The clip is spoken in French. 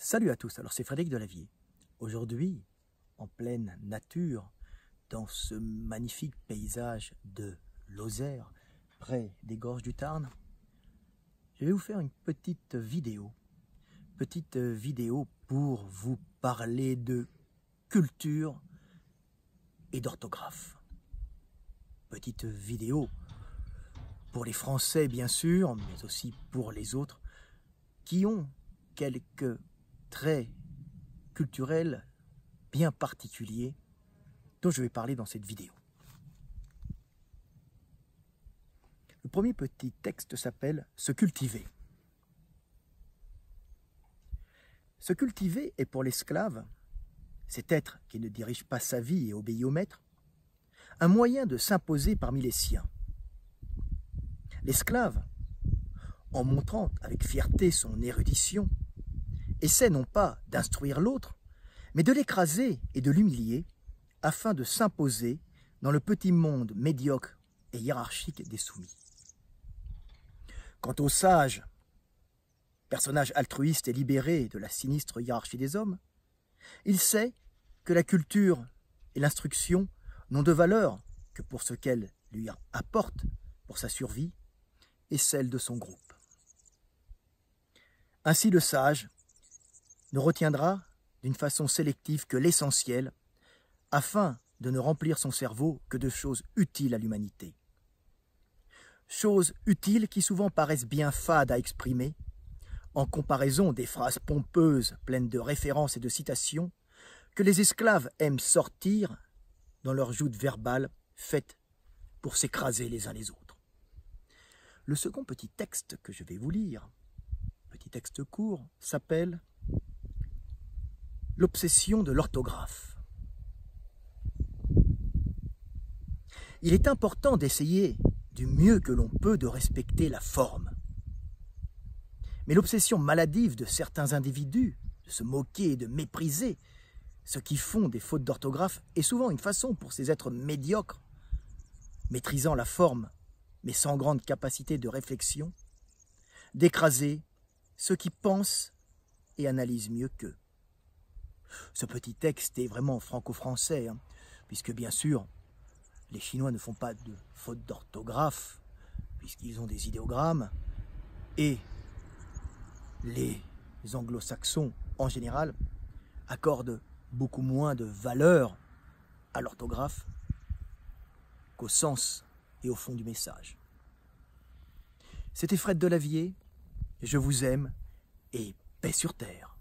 Salut à tous, alors c'est Frédéric Delavier. Aujourd'hui, en pleine nature, dans ce magnifique paysage de Lozère, près des gorges du Tarn, je vais vous faire une petite vidéo pour vous parler de culture et d'orthographe. Petite vidéo pour les Français bien sûr, mais aussi pour les autres qui ont quelques traits culturels bien particuliers dont je vais parler dans cette vidéo. Le premier petit texte s'appelle « Se cultiver ». Se cultiver est pour l'esclave, cet être qui ne dirige pas sa vie et obéit au maître, un moyen de s'imposer parmi les siens. L'esclave, en montrant avec fierté son érudition, essaie non pas d'instruire l'autre, mais de l'écraser et de l'humilier afin de s'imposer dans le petit monde médiocre et hiérarchique des soumis. Quant au sage, personnage altruiste et libéré de la sinistre hiérarchie des hommes, il sait que la culture et l'instruction n'ont de valeur que pour ce qu'elles lui apportent pour sa survie et celle de son groupe. Ainsi le sage ne retiendra d'une façon sélective que l'essentiel afin de ne remplir son cerveau que de choses utiles à l'humanité. Choses utiles qui souvent paraissent bien fades à exprimer, en comparaison des phrases pompeuses pleines de références et de citations que les esclaves aiment sortir dans leurs joutes verbales faites pour s'écraser les uns les autres. Le second petit texte que je vais vous lire, petit texte court, s'appelle « L'obsession de l'orthographe ». Il est important d'essayer du mieux que l'on peut de respecter la forme. Mais l'obsession maladive de certains individus de se moquer et de mépriser ceux qui font des fautes d'orthographe est souvent une façon pour ces êtres médiocres, maîtrisant la forme mais sans grande capacité de réflexion, d'écraser ceux qui pensent et analysent mieux qu'eux. Ce petit texte est vraiment franco-français, puisque bien sûr, les Chinois ne font pas de fautes d'orthographe, puisqu'ils ont des idéogrammes, et les anglo-saxons, en général, accordent beaucoup moins de valeur à l'orthographe qu'au sens et au fond du message. C'était Fred Delavier, je vous aime et paix sur terre.